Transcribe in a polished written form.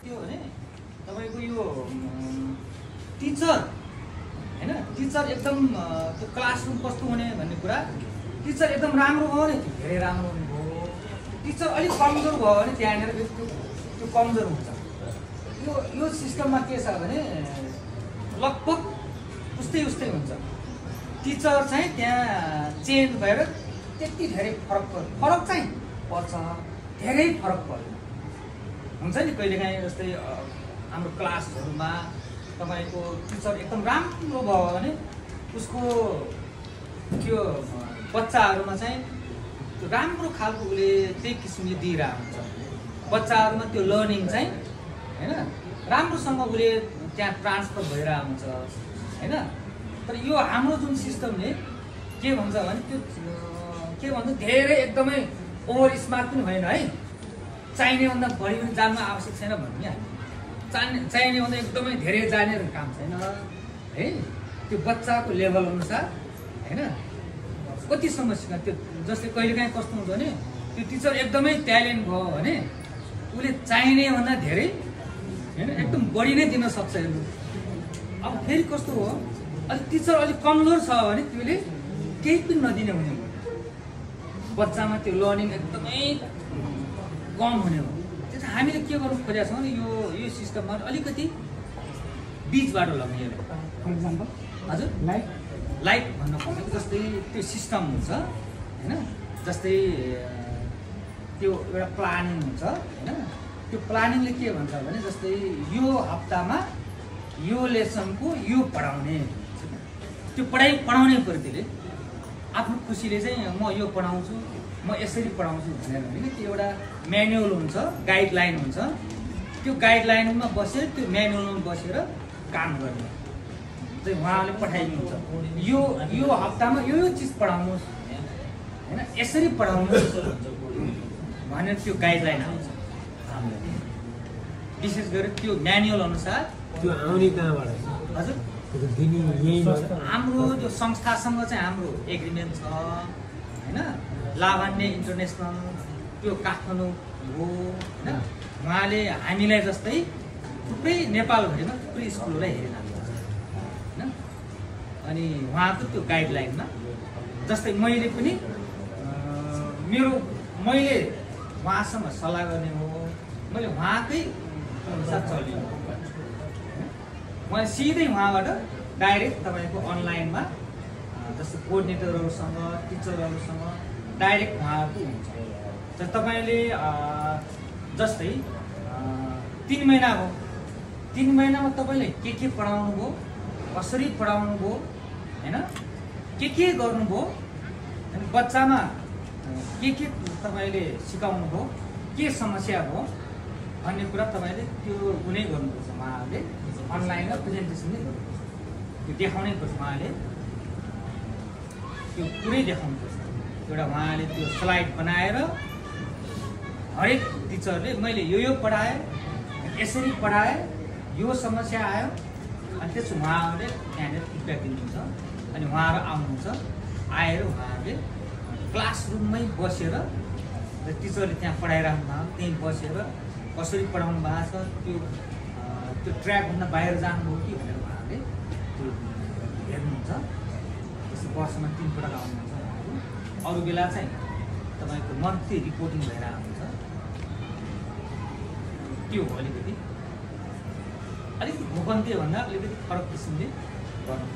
त्यो भने तपाईको यो टिचर हैन टिचर एकदम त्यो क्लासरुम कस्तो हुने भन्ने कुरा टिचर एकदम राम्रो भयो भने धेरै राम्रो हुनुभयो टिचर अलिक कमजोर भयो भने त्यहाँनेर त्यो कमजोर हुन्छ यो सिस्टममा के छ भने लगभग उस्तै हुन्छ टिचर चाहिँ त्यहाँ चेन्ज भएर त्यति धेरै फरक चाहिँ पर्छ धेरै फरक पर्छ हुन्छ नि कहिलेकाहीँ जस्तै हाम्रो क्लासहरुमा तपाईको टिचर एकदम राम्रो भयो भने उसको त्यो बच्चाहरुमा चाहिँ त्यो राम्रो खालको उले त्यही किसिमले दिइरहेको हुन्छ बच्चाहरुमा त्यो लर्निङ चाहिँ हैन राम्रोसँग उले त्यहाँ ट्रान्सफर भइरहेको हुन्छ हैन तर यो हाम्रो जुन सिस्टमले के भन्छ भने त्यो के भन्छ धेरै एकदमै ओभर स्मार्ट पनि होइन है चाहिने भन्दा बढी पनि जान्न आवश्यक छैन भन्ने चाहिने भन्दा एकदमै धेरै जाने काम छैन है त्यो बच्चाको लेभल अनुसार हैन कति समस्या त्यो जस्तै कहिलेकाहीँ कस्तो हुन्छ भने त्यो टिचर एकदमै ट्यालेन्ट भयो भने उले चाहिने भन्दा धेरै हैन एकदम बढी नै दिन सक्छ अब फेरि कस्तो हो अलि टिचर अलि कमजोर छ भने त्यसले केही पनि नदिने हुने हो बच्चामा त्यो लर्निङ एकदमै कम हुने हो त्यसै हामीले के गर्नु खोजेका छौँ भने यो सिस्टममा अलिकति बीच बाटो लग्ने फर एक्जाम्पल हजुर लाइक भन्न खोजेको जस्तै त्यो सिस्टम हुन्छ हैन जस्तै त्यो एउटा प्लानिङ हुन्छ हैन त्यो प्लानिङले के भन्छ भने जस्तै यो हप्तामा यो लेसनको यो पढाउने त्यो पढाउने प्रतिले आफ्नो खुसीले चाहिँ म यो पढाउँछु म यसरी पढाउँछु भनेर भने त्यो एउटा म्यानुअल हुन्छ गाइडलाइन हुन्छ त्यो गाइडलाइनमा बसेर त्यो म्यानुअलमा बसेर काम गर्ने चाहिँ उहाँले पठाइदिनुहुन्छ यो हप्तामा यो चिज पढाउनुहोस् हैन यसरी पढाउनुहोस् भनेर त्यो गाइडलाइन आउँछ विशेष गरी त्यो म्यानुअल अनुसार त्यो आउने कहाँबाट हजुर हाम्रो जो संस्थासँग चाहिँ हाम्रो एग्रिमेन्ट छ हैन लाभान्य इन्टरनेसनल त्यो काठमाडौँ हो हैन उहाँले हामीलाई जस्तै थुप्रै नेपालभरिमा थुप्रै स्कुललाई हेरिरहनु हैन अनि उहाँको त्यो गाइडलाइनमा जस्तै मैले पनि मैले उहाँसँग सल्लाह गर्ने हो मैले उहाँकै अनुसार चलियो म सिधै उहाँबाट डाइरेक्ट तपाईको अनलाइनमा जस्तो कोअर्डिनेटरहरुसँग टिचरहरुसँग डाइरेक्ट उहाँको हुन्छ तर तपाईले जस्तै 3 महिना हो 3 महिनामा तपाईले के पढाउनु भो कसरी पढाउनु भो हैन के गर्नु भो अनि बच्चामा के तपाईले सिकाउनु भो के समस्या भो भन्ने कुरा तपाईले त्यो कुनै गर्नुपर्छ उहाँले अनलाइनमा प्रेजेन्टेसन नै गर्नुपर्छ त्यो देखाउनै पर्छ उहाँले त्यो पुरै देखाउनुपर्छ एउटा उहाँले त्यो स्लाइड बनाएर हरेक टिचरले मैले यो पढाएँ यसरी पढाएँ यो समस्या आयो अनि त्यसो उहाँहरूले त्यहाँनिर फिडब्याक दिनुहुन्छ अनि उहाँहरू आउनुहुन्छ आएर उहाँहरूले क्लासरुममै बसेर टिचरले त्यहाँ पढाइरहनु भएको त्यहीँ बसेर कसरी पढाउनु भएको छ त्यो ट्र्याकभन्दा बाहिर जानुभयो कि भनेर उहाँहरूले त्यो हेर्नुहुन्छ जस्तो वर्षमा 3 पटक आउनुहुन्छ अरू बेला चाहिँ तपाईँको मन्थली रिपोर्टिङ भएर आउनुहुन्छ त्यो हो अलिकति गोपनीय भन्दा अलिकति फरक किसिमले गर्नु